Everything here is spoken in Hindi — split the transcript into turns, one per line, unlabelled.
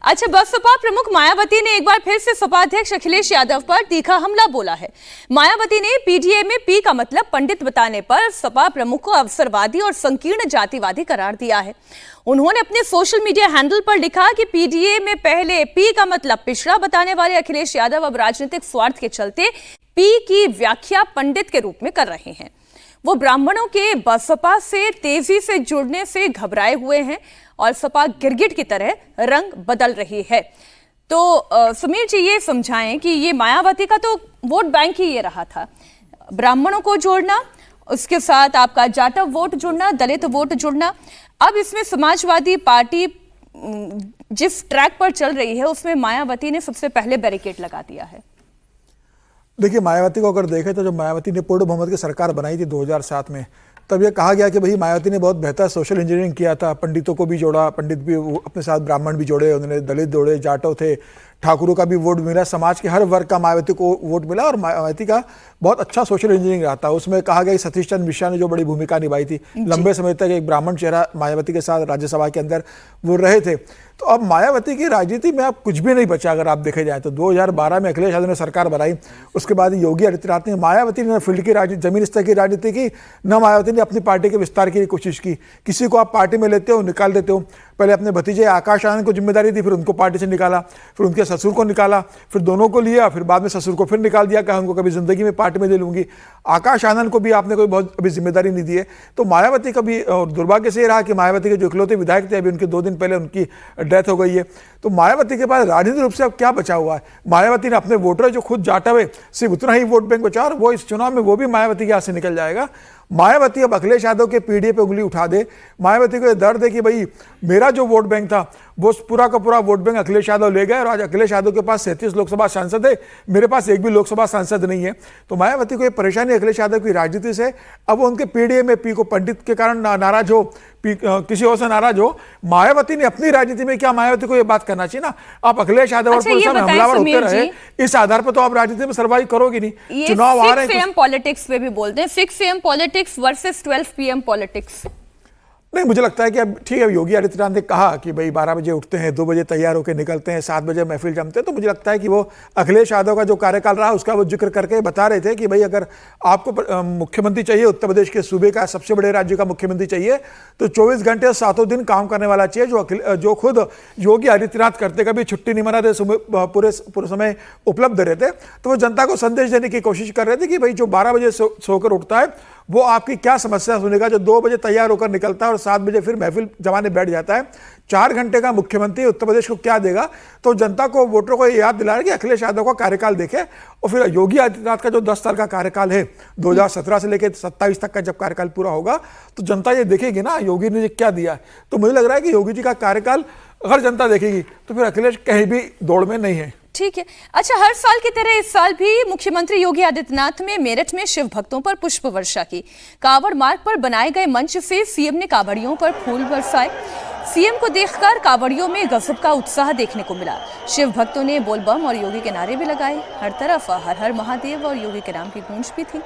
अच्छा, बसपा प्रमुख मायावती ने एक बार फिर से सपा अध्यक्ष अखिलेश यादव पर तीखा हमला बोला है। मायावती ने पीडीए में पी का मतलब पंडित बताने पर सपा प्रमुख को अवसरवादी और संकीर्ण जातिवादी करार दिया है। उन्होंने अपने सोशल मीडिया हैंडल पर लिखा कि पीडीए में पहले पी का मतलब पिछड़ा बताने वाले अखिलेश यादव अब राजनीतिक स्वार्थ के चलते पी की व्याख्या पंडित के रूप में कर रहे हैं। वो ब्राह्मणों के बसपा से तेजी से जुड़ने से घबराए हुए हैं और सपा गिरगिट की तरह रंग बदल रही है। तो सुमीर जी ये समझाएं कि ये मायावती का तो वोट बैंक ही ये रहा था, ब्राह्मणों को जोड़ना, उसके साथ आपका जाटव वोट जुड़ना, दलित वोट जुड़ना। अब इसमें समाजवादी पार्टी जिस ट्रैक पर चल रही है उसमें मायावती ने सबसे पहले बैरिकेड लगा दिया है।
देखिए, मायावती को अगर देखें तो जब मायावती ने पूर्ण बहुमत की सरकार बनाई थी 2007 में, तब यह कहा गया कि भाई मायावती ने बहुत बेहतर सोशल इंजीनियरिंग किया था, पंडितों को भी जोड़ा, पंडित भी अपने साथ ब्राह्मण भी जोड़े, उन्होंने दलित जोड़े, जाटव थे, ठाकुरों का भी वोट मिला, समाज के हर वर्ग का मायावती को वोट मिला और मायावती का बहुत अच्छा सोशल इंजीनियरिंग रहा था। उसमें कहा गया कि सतीश चंद्र मिश्रा ने जो बड़ी भूमिका निभाई थी, लंबे समय तक एक ब्राह्मण चेहरा मायावती के साथ राज्यसभा के अंदर वो रहे थे। तो अब मायावती की राजनीति में अब कुछ भी नहीं बचा। अगर आप देखे जाए तो 2012 में अखिलेश यादव ने सरकार बनाई, उसके बाद योगी आदित्यनाथ ने, मायावती ने फील्ड की राजनीति, जमीन स्तर की राजनीति की, न मायावती ने अपनी पार्टी के विस्तार की कोशिश की। किसी को आप पार्टी में लेते हो, निकाल देते हो। पहले अपने भतीजे आकाश आनंद को जिम्मेदारी दी, फिर उनको पार्टी से निकाला, फिर उनके ससुर को निकाला, फिर दोनों को लिया, फिर बाद में ससुर को फिर निकाल दिया, कहा उनको कभी जिंदगी में पार्टी में ले लूंगी। आकाश आनंद को भी आपने कोई बहुत अभी जिम्मेदारी नहीं दी है। तो मायावती का भी दुर्भाग्य से ये रहा कि मायावती के जो इकलौते विधायक थे, अभी उनके 2 दिन पहले उनकी डेथ हो गई है। तो मायावती के पास राजनीतिक रूप से अब क्या बचा हुआ है? मायावती ने अपने वोटर जो खुद जाटव है, सिर्फ उतना ही वोट बैंक बचा और वो इस चुनाव में वो भी मायावती के यहाँ से निकल जाएगा। मायावती अब अखिलेश यादव के पीडीए पे उंगली उठा दे। मायावती को यह दर्द है कि भाई मेरा जो वोट बैंक था वो पूरा का पूरा वोट बैंक अखिलेश यादव ले गए और आज अखिलेश यादव के पास 37 लोकसभा सांसद है, मेरे पास एक भी लोकसभा सांसद नहीं है। तो मायावती को यह परेशानी अखिलेश यादव की राजनीति से। अब वो उनके पीडीए में पी को पंडित के कारण नाराज हो, किसी और से नाराज हो, मायावती ने अपनी राजनीति में क्या, मायावती को यह बात करना चाहिए ना। आप अखिलेश यादव और हमलावर होते रहे, इस आधार पर तो आप राजनीति में सर्वाइव करोगे नहीं। चुनाव आ रहे हैं,
पॉलिटिक्स पे भी बोलते हैं 6 AM politics versus 12 PM politics.
नहीं, मुझे लगता है कि अब ठीक है, योगी आदित्यनाथ ने कहा कि भाई 12 बजे उठते हैं, 2 बजे तैयार होकर निकलते हैं, 7 बजे महफिल जमते हैं। तो मुझे लगता है कि वो अखिलेश यादव का जो कार्यकाल रहा उसका वो जिक्र करके बता रहे थे कि भाई अगर आपको मुख्यमंत्री चाहिए, उत्तर प्रदेश के सूबे का सबसे बड़े राज्य का मुख्यमंत्री चाहिए, तो 24 घंटे 7 दिन काम करने वाला चाहिए, जो खुद योगी आदित्यनाथ करते, कभी छुट्टी नहीं मनाते, पूरे समय उपलब्ध रहते। तो वो जनता को संदेश देने की कोशिश कर रहे थे कि भाई जो 12 बजे सोकर उठता है वो आपकी क्या समस्या सुनेगा, जो 2 बजे तैयार होकर निकलता है और 7 बजे फिर महफिल जमाने बैठ जाता है। 4 घंटे का मुख्यमंत्री उत्तर प्रदेश को क्या देगा? तो जनता को, वोटरों को याद दिला रहा है कि अखिलेश यादव का कार्यकाल देखे और फिर योगी आदित्यनाथ का जो 10 साल का कार्यकाल है, 2017 से लेकर 27 तक का जब कार्यकाल पूरा होगा तो जनता ये देखेगी ना योगी ने क्या दिया है। तो मुझे लग रहा है कि योगी जी का कार्यकाल अगर जनता देखेगी तो फिर अखिलेश कहीं भी दौड़ में नहीं है।
ठीक है। अच्छा, हर साल की तरह इस साल भी मुख्यमंत्री योगी आदित्यनाथ ने मेरठ में शिव भक्तों पर पुष्प वर्षा की। कांवड़ मार्ग पर बनाए गए मंच से सीएम ने कांवड़ियों पर फूल बरसाए। सीएम को देखकर कांवड़ियों में गजब का उत्साह देखने को मिला। शिव भक्तों ने बोलबम और योगी के नारे भी लगाए। हर तरफ हर हर महादेव और योगी के नाम की गूंज भी थी।